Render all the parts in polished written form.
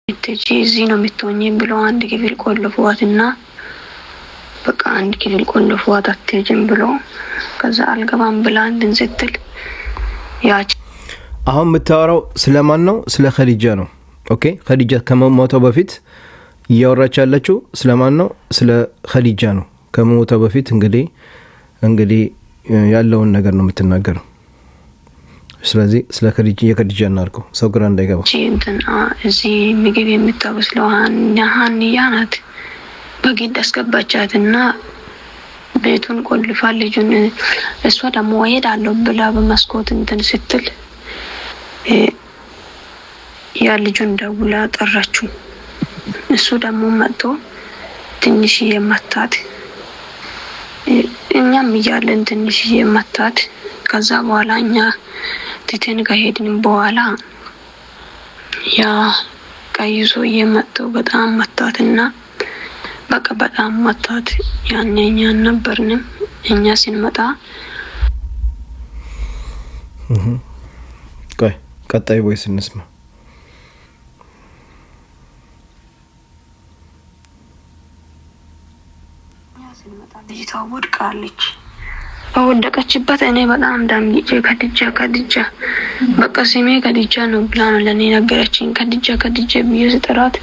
እቺ እዚህ ነው የምትሆኚ ብለው አንድ ክፍል ቆልፈዋትና በቃ አንድ ክፍል ቆልፈዋት አትሄጂም ብሎ ከዛ አልገባም ብላ እንትን ስትል ያቺ አሁን የምታወራው ስለማን ነው? ስለ ኸዲጃ ነው። ኦኬ ኸዲጃ ከመሞቷ በፊት እያወራች ያለችው ስለማን ነው? ስለ ኸዲጃ ነው። ከመሞቷ በፊት እንግዲህ ያለውን ነገር ነው የምትናገረው። ስለዚህ ስለ ኸዲጃ እናርገው ሰው ግራ እንዳይገባ። እዚህ ምግብ የምታበስለው ሀኒያ ናት። በግድ አስገባቻትና ቤቱን ቆልፋ ልጁን እሷ ደግሞ እሄዳለሁ ብላ በመስኮት እንትን ስትል ያ ልጁን ደውላ ጠራችው። እሱ ደግሞ መጥቶ ትንሽ የመታት እኛም እያለን ትንሽ የመታት ከዛ በኋላ እኛ ትተን ከሄድን በኋላ ያ ቀይሶ የመጣ በጣም መታትና በቃ በጣም መታት። ያንኛ ነበርንም እኛ ስንመጣ ቀጣይ ወይስ እንስማ? ልጅቷ ወድቃለች። ወደቀችበት እኔ በጣም ዳምጬ ከድጃ በቃ ስሜ ከድጃ ነው ብላ ነው ለኔ ነገረችኝ። ከድጃ ብዬ ስጠራት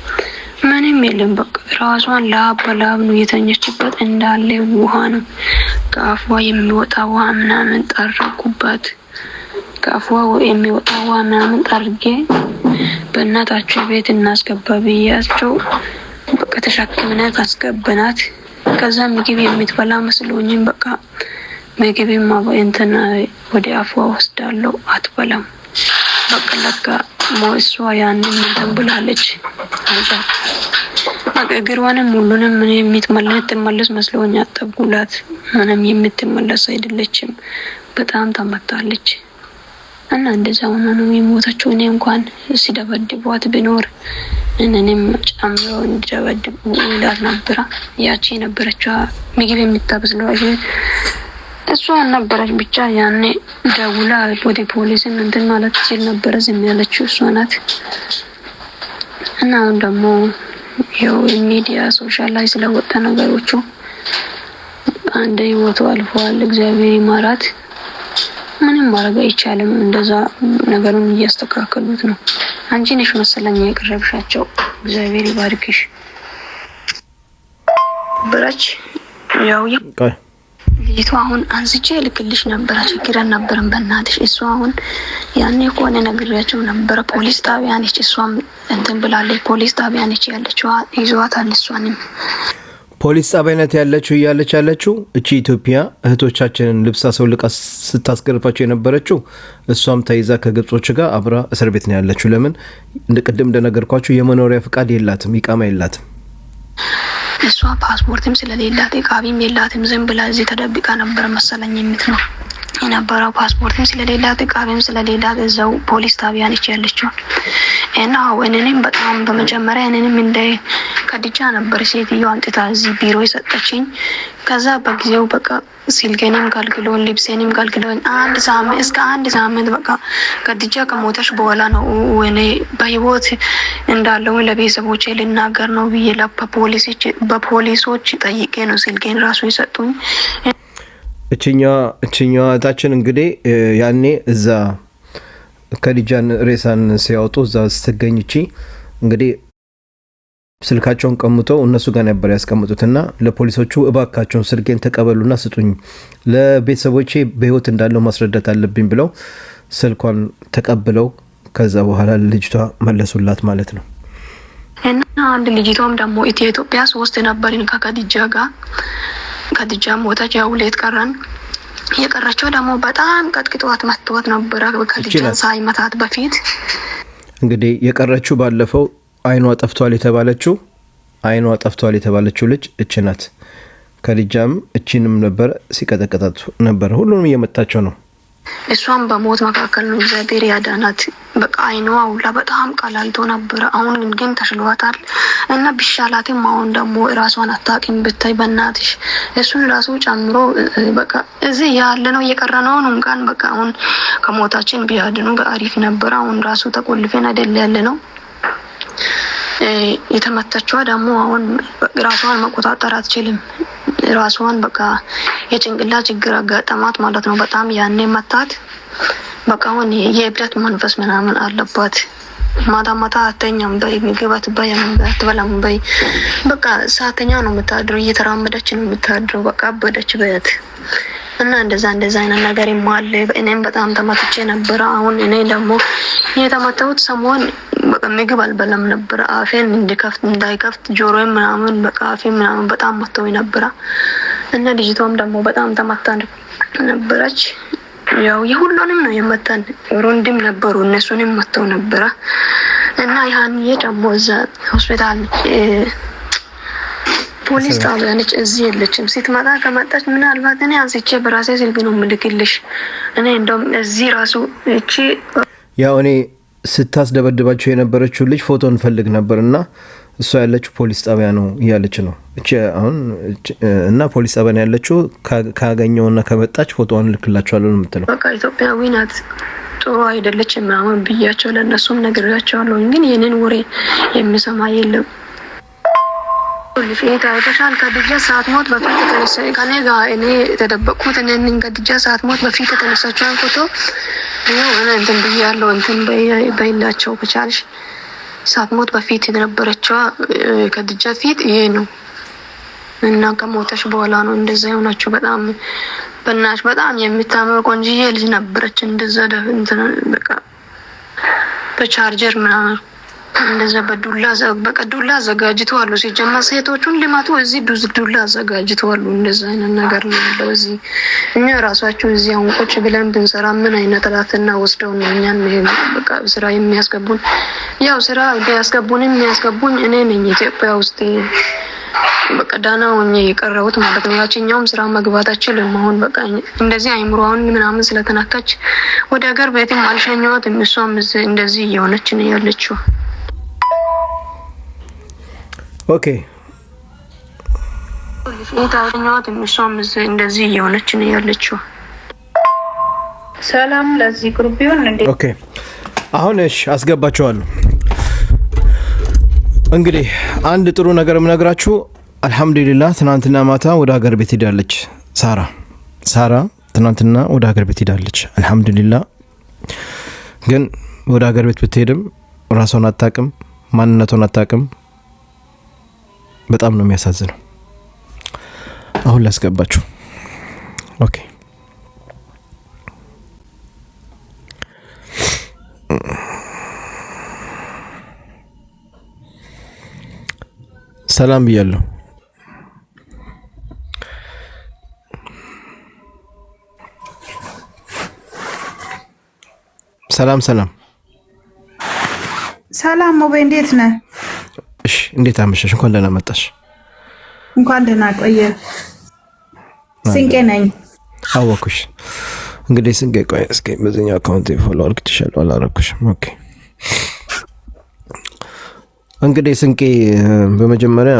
ምንም የለም። በቃ ራሷን ላብ ነው የተኛችበት። እንዳለ ውሃ ነው ከአፏ የሚወጣ ውሃ ምናምን ጠረኩባት። ከአፏ የሚወጣ ውሃ ምናምን ጠርጌ በእናታቸው ቤት እናስገባ ብያቸው በቃ ተሸክመናት አስገበናት። ከዛ ምግብ የምትበላ መስሎኝም በቃ ምግብም እንትና ወደ አፏ ወስዳለሁ አትበላም። በቃ ለካ ሞሷ ያንን እንትን ብላለች። በቃ እግሯንም ሁሉንም የምትመለስ መስሎኝ አጠብኩላት። ምንም የምትመለስ አይደለችም። በጣም ተመታለች እና እንደዛ ሆና ነው የሞተችው። እኔ እንኳን ሲደበድቧት ቢኖር እኔንም ጨምሮ እንዲደበድቡ ይላል ነበር። ያቺ ነበረችው ምግብ የምታበስለው እሷ ነበረች። ብቻ ያኔ ደውላ ወደ ፖሊስ እንትን ማለት ሲል ነበር ዝም ያለችው እሷ ናት። እና አሁን ደግሞ ያው ሚዲያ ሶሻል ላይ ስለወጣ ነገሮቹ አንዴ ህይወቱ አልፏል። እግዚአብሔር ይማራት። ምንም ማድረግ አይቻልም። እንደዛ ነገሩን እያስተካከሉት ነው። አንቺ ነሽ መሰለኝ ያቀረብሻቸው። እግዚአብሔር ይባርክሽ። ብራች ያው ልጅቷ አሁን አንስቼ ልክልሽ ነበር። ችግር ነበርም በእናትሽ። እሷ አሁን ያኔ ቆነ ነግሬያቸው ነበር። ፖሊስ ጣቢያ ነች እሷም እንትን ብላለች። ፖሊስ ጣቢያ ነች ያለችው። ይዟታል እሷንም ፖሊስ ጣቢያነት ያለችው እቺ ኢትዮጵያ እህቶቻችንን ልብስ አስወልቃ ስታስገርፋቸው የነበረችው እሷም ተይዛ ከግብጾች ጋር አብራ እስር ቤት ነው ያለችው። ለምን እንደቀደም እንደነገርኳችሁ የመኖሪያ ፍቃድ የላትም፣ ኢቃማ የላትም። እሷ ፓስፖርትም ስለሌላት ኢቃቢም የላትም። ዝም ብላ እዚህ ተደብቃ ነበር መሰለኝ የምትኖር የነበረው። ፓስፖርትም ስለሌላት ኢቃቢም ስለሌላት እዛው ፖሊስ ጣቢያ ነች ያለችው። እና እኔንም በጣም በመጀመሪያ እኔንም እንደ ከድጃ ነበር ሴትዮዋ አንጥታ እዚህ ቢሮ የሰጠችኝ። ከዛ በጊዜው በቃ ሲልኬንም ካልክሎን ልብሴንም ካልክሎን አንድ ሳምንት በቃ ከድጃ ከሞተች በኋላ ነው እኔ በህይወት እንዳለው ለቤተሰቦቼ ልናገር ነው ብዬ በፖሊሶች ጠይቄ ነው ሲልኬን ራሱ የሰጡኝ። እችኛዋ ታችን እንግዲህ ያኔ እዛ ከድጃን ሬሳን ሲያወጡ እዛ ስትገኝቺ እንግዲህ ስልካቸውን ቀምተው እነሱ ጋር ነበር ያስቀምጡትና ለፖሊሶቹ እባካቸውን ስልኬን ተቀበሉና ስጡኝ፣ ለቤተሰቦቼ በህይወት እንዳለው ማስረዳት አለብኝ ብለው ስልኳን ተቀብለው ከዛ በኋላ ልጅቷ መለሱላት ማለት ነው። እና አንድ ልጅቷም ደግሞ ኢትዮጵያ 3 ነበርን ከከድጃ ጋር። ከድጃ ሞተች። ያው ሁለት ቀረን። የቀረችው ደግሞ በጣም ቀጥቅጧት መጥቷት ነበር ከድጃ ሳይመታት በፊት። እንግዲህ የቀረችው ባለፈው አይኗ ጠፍቷል የተባለችው ልጅ እቺ ናት። ከድጃም እቺንም ነበር ሲቀጠቀጣቱ ነበር። ሁሉንም እየመታቸው ነው። እሷም በሞት መካከል ነው እግዚአብሔር ያዳናት። በቃ አይኗ ሁላ በጣም ቀላልቶ ነበር። አሁን ግን ተሽሏታል እና ቢሻላትም አሁን ደግሞ ራሷን አታውቅም ብታይ በእናትሽ። እሱን ራሱ ጨምሮ በቃ እዚህ ያለ ነው እየቀረነው ነው እንኳን በቃ አሁን ከሞታችን ቢያድኑ በአሪፍ ነበር። አሁን ራሱ ተቆልፈን አይደል ያለ ነው የተመተችዋ ደግሞ አሁን ራሷን መቆጣጠር አትችልም። ራሷን በቃ የጭንቅላ ችግር አጋጠማት ማለት ነው። በጣም ያኔ መታት። በቃ አሁን የእብደት መንፈስ ምናምን አለባት። ማታ ማታ አተኛም በይ፣ ምግብ አትበይም፣ አትበላም በይ። በቃ ሰዓተኛ ነው የምታድረው፣ እየተራመደች ነው የምታድረው። በቃ አበደች በያት እና እንደዛ አይነት ነገር ይማለ። እኔም በጣም ተመትቼ ነበረ። አሁን እኔ ደግሞ የተመተሁት ሰሞን በቃ ምግብ አልበላም ነበረ። አፌን እንዳይከፍት ጆሮዬን ምናምን በቃ አፌን ምናምን በጣም መተው ነበረ እና ልጅቷም ደግሞ በጣም ተመታ ነበረች። ያው የሁሉንም ነው የመታን። ሩንድም ነበሩ እነሱንም መተው ነበረ እና ያንዬ ደግሞ እዛ ሆስፒታል ፖሊስ ጣቢያ ነች፣ እዚህ የለችም። ስትመጣ ከመጣች ምናልባት እኔ አንስቼ በራሴ ስልክ ነው የምልክልሽ። እኔ እንደውም እዚህ ራሱ እቺ ያው እኔ ስታስደበድባቸው የነበረችው ልጅ ፎቶ እንፈልግ ነበር እና እሷ ያለችው ፖሊስ ጣቢያ ነው እያለች ነው እቺ አሁን እና ፖሊስ ጣቢያ ነው ያለችው። ካገኘውና ከመጣች ፎቶዋን ልክላቸዋለሁ ነው የምትለው። በቃ ኢትዮጵያዊ ናት፣ ጥሩ አይደለችም ምናምን ብያቸው ለእነሱም ነግሬያቸዋለሁ። ግን የኔን ወሬ የሚሰማ የለም። ፊት አይተሻል። ከድጃ ሰዓት ሞት በፊት የተነሳ ከኔ ጋር እኔ የተደበቅኩት እኔን ከድጃ ሰዓት ሞት በፊት የተነሳችውን ፎቶ ይኸው እኔ እንትን ብያለሁ። እንትን በይላቸው ከቻልሽ ሰዓት ሞት በፊት የነበረችዋ ከድጃ ፊት ይሄ ነው እና ከሞተሽ በኋላ ነው እንደዛ የሆነችው። በጣም በናሽ በጣም የምታምር ቆንጆዬ ልጅ ነበረች። እንደዛ እንትን በቃ በቻርጀር ምናምን እንደዛ በዱላ አዘጋጅተዋል። ሲጀመር ሴቶቹን ሊመቱ እዚህ ዱላ አዘጋጅተዋል። እንደዛ አይነት ነገር ነው ያለው እዚህ። እኛ ራሳችሁ እዚህ አሁን ቁጭ ብለን ብንሰራ ምን አይነት ጥላትና ወስደው ነው እኛን በቃ ስራ የሚያስገቡን? ያው ስራ ቢያስገቡንም የሚያስገቡኝ እኔ ነኝ ኢትዮጵያ ውስጥ በቃ ደህና ሆኜ የቀረሁት ማለት ነው። ያቺኛውም ስራ መግባት አችልም። አሁን በቃ እንደዚህ አይምሮዋን ምናምን ስለተናካች ወደ ሀገር ቤትም አልሸኘኋትም። እሷም እንደዚህ እየሆነች ነው ያለችው። ኦኬ ታኛዋትም እሷም እንደዚህ እየሆነች ነው ያለችው። ሰላም ለዚህ ግሩፕ ይሁን እንዴ? ኦኬ አሁን እሺ አስገባቸዋለሁ። እንግዲህ አንድ ጥሩ ነገር የምነግራችሁ አልহামዱሊላህ ትናንትና ማታ ወደ ሀገር ቤት ሄዳለች ሳራ ትናንትና ወደ ሀገር ቤት ሄዳለች። አልহামዱሊላህ ግን ወደ ሀገር ቤት ብትሄድም ራሷን አታውቅም፣ ማንነቷን አታውቅም። በጣም ነው የሚያሳዝነው። አሁን ላስገባችሁ። ኦኬ ሰላም ብያለሁ። ሰላም ሰላም ሞቤ እንዴት ነህ? እሺ እንዴት አመሸሽ? እንኳን ደህና መጣሽ። እንኳን ደህና ቆየ። ስንቄ ነኝ። አወኩሽ። እንግዲህ ስንቄ ቆይ እስኪ በዚህኛው አካውንት ፎሎ አድርግልሻለሁ። አላረኩሽም። ኦኬ እንግዲህ ስንቄ በመጀመሪያ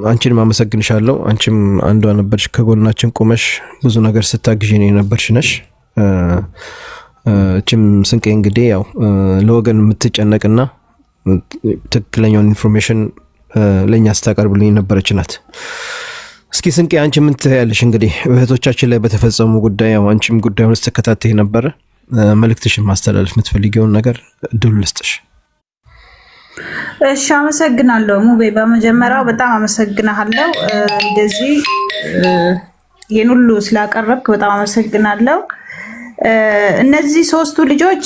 አንቺን ማመሰግንሻለሁ። አንቺም አንዷ ነበርሽ ከጎናችን ቆመሽ ብዙ ነገር ስታግዢ ነው የነበርሽ ነሽ። እቺም ስንቄ እንግዲህ ያው ለወገን የምትጨነቅና ትክክለኛውን ኢንፎርሜሽን ለኛ ስታቀርብልኝ ነበረች ናት። እስኪ ስንቄ አንቺ ምን ትያለሽ? እንግዲህ እህቶቻችን ላይ በተፈጸሙ ጉዳይ ያው አንቺም ጉዳዩን ስትከታተይ ነበር። መልእክትሽን ማስተላለፍ የምትፈልጊውን ነገር እድሉ ልስጥሽ። እሺ አመሰግናለሁ ሙቤ። በመጀመሪያው በጣም አመሰግናለሁ። እንደዚህ ይሄን ሁሉ ስላቀረብክ በጣም አመሰግናለሁ። እነዚህ ሶስቱ ልጆች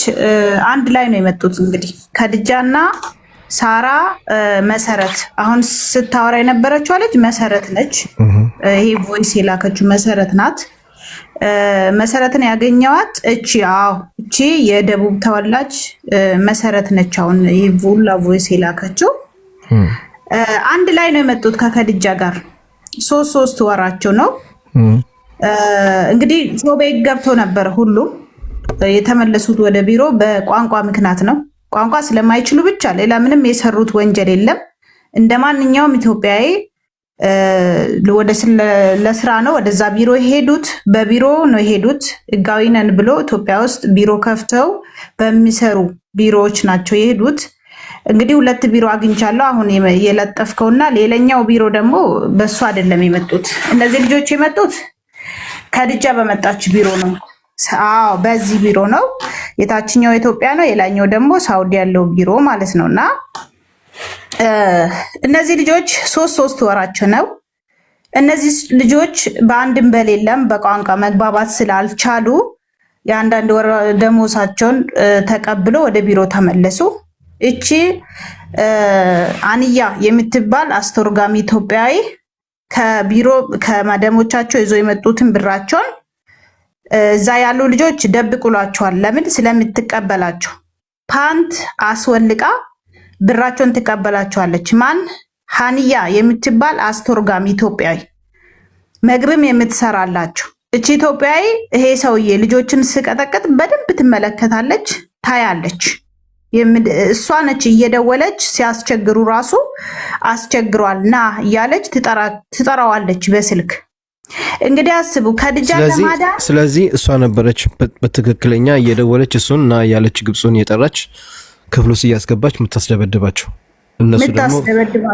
አንድ ላይ ነው የመጡት። እንግዲህ ከድጃና ሳራ መሰረት አሁን ስታወራ የነበረችው ልጅ መሰረት ነች። ይሄ ቮይስ የላከችው መሰረት ናት። መሰረትን ያገኘዋት እቺ የደቡብ ተወላጅ መሰረት ነች። አሁን ይሄ ቡላ ቮይስ የላከችው አንድ ላይ ነው የመጡት ከከድጃ ጋር ሶስት ወራቸው ነው። እንግዲህ ሶቤ ገብተው ነበር። ሁሉም የተመለሱት ወደ ቢሮ በቋንቋ ምክንያት ነው። ቋንቋ ስለማይችሉ ብቻ ሌላ ምንም የሰሩት ወንጀል የለም። እንደ ማንኛውም ኢትዮጵያዊ ለስራ ነው ወደዛ ቢሮ የሄዱት። በቢሮ ነው የሄዱት። ህጋዊ ነን ብሎ ኢትዮጵያ ውስጥ ቢሮ ከፍተው በሚሰሩ ቢሮዎች ናቸው የሄዱት። እንግዲህ 2 ቢሮ አግኝቻለሁ አሁን የለጠፍከውና ሌላኛው ቢሮ ደግሞ በሱ አይደለም የመጡት እነዚህ ልጆች የመጡት ከድጃ በመጣች ቢሮ ነው። አዎ በዚህ ቢሮ ነው። የታችኛው ኢትዮጵያ ነው፣ የላኛው ደግሞ ሳውዲ ያለው ቢሮ ማለት ነውና እነዚህ ልጆች 3 ወራቸው ነው። እነዚህ ልጆች በአንድም በሌለም በቋንቋ መግባባት ስላልቻሉ የአንዳንድ ወር ደሞሳቸውን ተቀብሎ ወደ ቢሮ ተመለሱ። እቺ አንያ የምትባል አስተርጓሚ ኢትዮጵያዊ ከቢሮ ከማደሞቻቸው ይዞ የመጡትን ብራቸውን እዛ ያሉ ልጆች ደብቁላቸዋል። ለምን? ስለምትቀበላቸው ፓንት አስወልቃ ብራቸውን ትቀበላቸዋለች። ማን? ሃንያ የምትባል አስተርጓሚ ኢትዮጵያዊ መግብም የምትሰራላቸው እቺ ኢትዮጵያዊ ይሄ ሰውዬ ልጆችን ስቀጠቅጥ በደንብ ትመለከታለች፣ ታያለች። እሷ ነች እየደወለች ሲያስቸግሩ ራሱ አስቸግሯል ና እያለች ትጠራዋለች በስልክ። እንግዲህ አስቡ ከድጃ ለማዳ። ስለዚህ እሷ ነበረች በትክክለኛ እየደወለች እሱን ና እያለች ግብፁን እየጠራች ክፍሉ እያስገባች የምታስደበድባቸው። እነሱ ደግሞ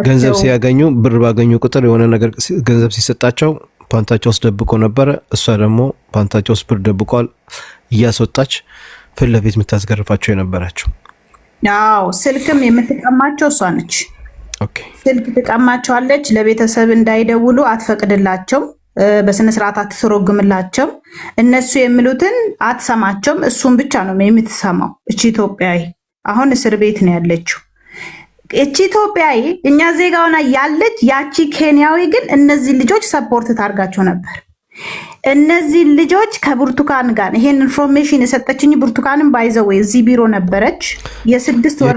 ገንዘብ ሲያገኙ ብር ባገኙ ቁጥር የሆነ ነገር ገንዘብ ሲሰጣቸው ፓንታቸው ውስጥ ደብቆ ነበረ። እሷ ደግሞ ፓንታቸው ውስጥ ብር ደብቋል እያስወጣች ፊት ለፊት የምታስገርፋቸው የነበራቸው። አዎ ስልክም የምትቀማቸው እሷ ነች። ኦኬ ስልክ ትቀማቸዋለች። ለቤተሰብ እንዳይደውሉ አትፈቅድላቸው፣ በስነ ስርዓት አትተረጉምላቸው። እነሱ የሚሉትን አትሰማቸውም፣ እሱን ብቻ ነው የምትሰማው። እቺ ኢትዮጵያዊ አሁን እስር ቤት ነው ያለችው። እቺ ኢትዮጵያዊ እኛ ዜጋ ሆና ያለች፣ ያቺ ኬንያዊ ግን እነዚህ ልጆች ሰፖርት ታርጋቸው ነበር። እነዚህ ልጆች ከብርቱካን ጋር ይሄን ኢንፎርሜሽን የሰጠችኝ ብርቱካንን ባይዘው እዚህ ቢሮ ነበረች። የ6 ወር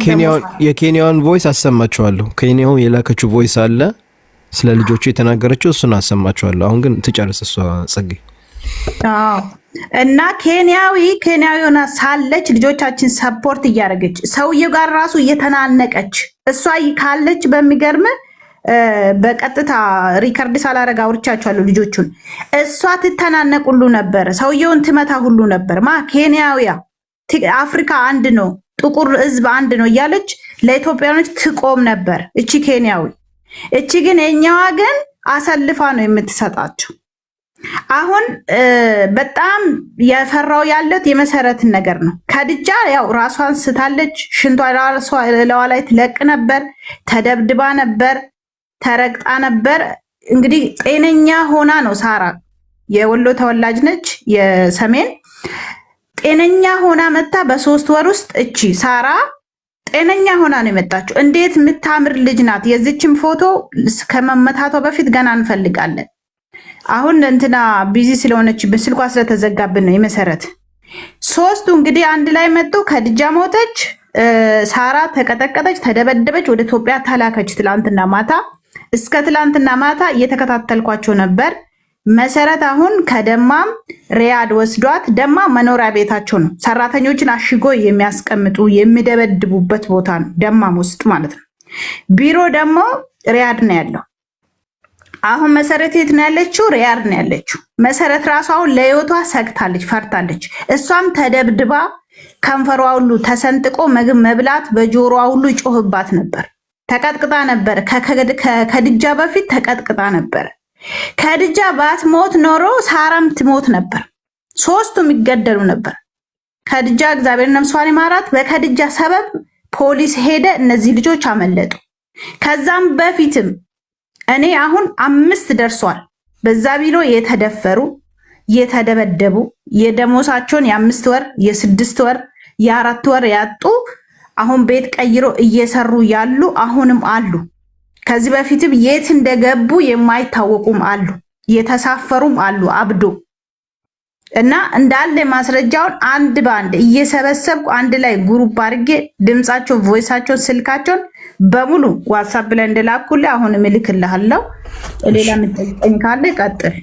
የኬንያውን ቮይስ አሰማችኋለሁ። ኬንያው የላከችው ቮይስ አለ ስለ ልጆቹ የተናገረችው፣ እሱን አሰማችኋለሁ። አሁን ግን ትጨርስ እሷ ጸጌ። አዎ እና ኬንያዊ ሆና ሳለች ልጆቻችን ሰፖርት እያደረገች ሰውየው ጋር ራሱ እየተናነቀች እሷ ካለች በሚገርም በቀጥታ ሪከርድ ሳላረጋ አውርቻቸዋለሁ ልጆቹን። እሷ ትተናነቅ ሁሉ ነበር፣ ሰውየውን ትመታ ሁሉ ነበር። ኬንያዊያ አፍሪካ አንድ ነው፣ ጥቁር ህዝብ አንድ ነው እያለች ለኢትዮጵያኖች ትቆም ነበር እቺ ኬንያዊ። እቺ ግን የኛዋ ግን አሰልፋ ነው የምትሰጣቸው። አሁን በጣም የፈራው ያለት የመሰረትን ነገር ነው። ከድጃ ያው ራሷን ስታለች፣ ሽንቷ ለዋ ላይ ትለቅ ነበር፣ ተደብድባ ነበር፣ ተረግጣ ነበር። እንግዲህ ጤነኛ ሆና ነው ሳራ፣ የወሎ ተወላጅ ነች፣ የሰሜን ጤነኛ ሆና መታ በ3 ወር ውስጥ እቺ ሳራ ጤነኛ ሆና ነው የመጣችው። እንዴት የምታምር ልጅ ናት! የዚችም ፎቶ ከመመታቷ በፊት ገና እንፈልጋለን። አሁን እንትና ቢዚ ስለሆነች በስልኳ ስለተዘጋብን ነው የመሰረት። 3ቱ እንግዲህ አንድ ላይ መጡ። ከድጃ ሞተች፣ ሳራ ተቀጠቀጠች፣ ተደበደበች፣ ወደ ኢትዮጵያ ተላከች። ትላንትና ማታ እስከ ትላንትና ማታ እየተከታተልኳቸው ነበር። መሰረት አሁን ከደማም ሪያድ ወስዷት፣ ደማ መኖሪያ ቤታቸው ነው። ሰራተኞችን አሽጎ የሚያስቀምጡ የሚደበድቡበት ቦታ ነው፣ ደማም ውስጥ ማለት ነው። ቢሮ ደግሞ ሪያድ ነው ያለው። አሁን መሰረት የት ነው ያለችው? ሪያድ ነው ያለችው። መሰረት ራሷ አሁን ለህይወቷ ሰግታለች፣ ፈርታለች። እሷም ተደብድባ ከንፈሯ ሁሉ ተሰንጥቆ ምግብ መብላት በጆሮዋ ሁሉ ይጮህባት ነበር። ተቀጥቅጣ ነበር። ከድጃ በፊት ተቀጥቅጣ ነበር። ከድጃ ባትሞት ኖሮ ሳራም ትሞት ነበር። 3ቱም ይገደሉ ነበር። ከድጃ እግዚአብሔር ነፍሷን ይማራት። በከድጃ ሰበብ ፖሊስ ሄደ፣ እነዚህ ልጆች አመለጡ። ከዛም በፊትም እኔ አሁን 5 ደርሷል። በዛ ቢሎ የተደፈሩ የተደበደቡ የደሞሳቸውን የ5 ወር የ6 ወር የ4 ወር ያጡ አሁን ቤት ቀይሮ እየሰሩ ያሉ አሁንም አሉ። ከዚህ በፊትም የት እንደገቡ የማይታወቁም አሉ፣ የተሳፈሩም አሉ አብዶ እና እንዳለ ማስረጃውን አንድ ባንድ እየሰበሰብኩ አንድ ላይ ግሩፕ አድርጌ ድምጻቸው፣ ቮይሳቸው፣ ስልካቸውን በሙሉ ዋትስአፕ ላይ እንደላኩልህ አሁን እልክልሃለሁ። ሌላ ምትጠይቀኝ ካለ ቀጥል።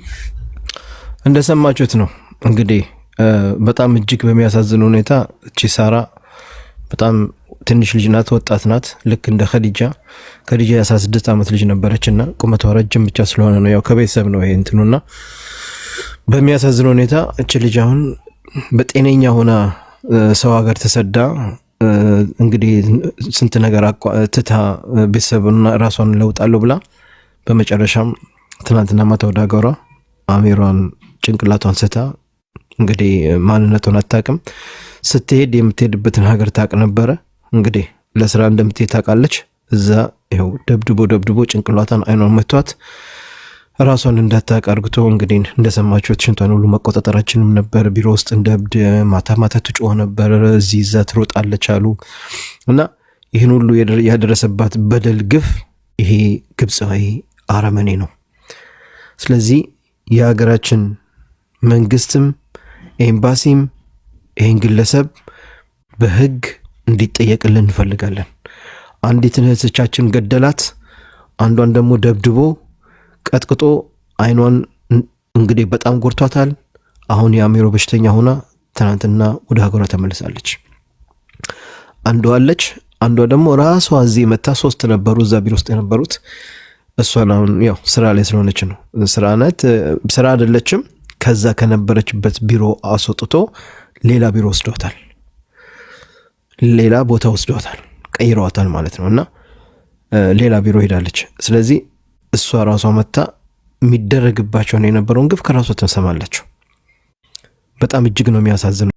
እንደሰማችሁት ነው እንግዲህ በጣም እጅግ በሚያሳዝን ሁኔታ እቺ ሳራ በጣም ትንሽ ልጅ ናት፣ ወጣት ናት። ልክ እንደ ከዲጃ የ16 ዓመት ልጅ ነበረች እና ቁመቷ ረጅም ብቻ ስለሆነ ነው ያው ከቤተሰብ ነው ይሄ እንትኑና በሚያሳዝን ሁኔታ እቺ ልጅ አሁን በጤነኛ ሆና ሰው ሀገር ተሰዳ እንግዲህ ስንት ነገር ትታ ቤተሰብና ራሷን ለውጣለሁ ብላ በመጨረሻም ትናንትና ማታ ወደ ሀገሯ አሚሯን ጭንቅላቷን ስታ እንግዲህ ማንነቷን አታውቅም። ስትሄድ የምትሄድበትን ሀገር ታውቅ ነበረ። እንግዲህ ለስራ እንደምትሄድ ታውቃለች። እዛ ይኸው ደብድቦ ጭንቅላቷን አይኗን መቷት ራሷን እንዳታውቅ አርግቶ እንግዲህ እንደሰማችሁት ሽንቷን ሁሉ መቆጣጠራችንም ነበር። ቢሮ ውስጥ እንደ እብድ ማታ ትጮህ ነበር። እዚህ እዛ ትሮጣለች አሉ እና ይህን ሁሉ ያደረሰባት በደል ግፍ ይሄ ግብፃዊ አረመኔ ነው። ስለዚህ የሀገራችን መንግስትም ኤምባሲም ይህን ግለሰብ በህግ እንዲጠየቅልን እንፈልጋለን። አንዲትን እህቶቻችን ገደላት፣ አንዷን ደግሞ ደብድቦ ቀጥቅጦ አይኗን እንግዲህ በጣም ጎርቷታል። አሁን የአሚሮ በሽተኛ ሆና ትናንትና ወደ ሀገሯ ተመልሳለች። አንዷ አለች፣ አንዷ ደግሞ ራሷ እዚህ መታ 3 ነበሩ እዛ ቢሮ ውስጥ የነበሩት። እሷን አሁን ያው ስራ ላይ ስለሆነች ነው ስራ አይደለችም። ከዛ ከነበረችበት ቢሮ አስወጥቶ ሌላ ቢሮ ወስዷታል፣ ሌላ ቦታ ወስዷታል፣ ቀይረዋታል ማለት ነው እና ሌላ ቢሮ ሄዳለች። ስለዚህ እሷ ራሷ መታ የሚደረግባቸው የነበረውን ግፍ ከራሷ ተሰማላችሁ። በጣም እጅግ ነው የሚያሳዝነው።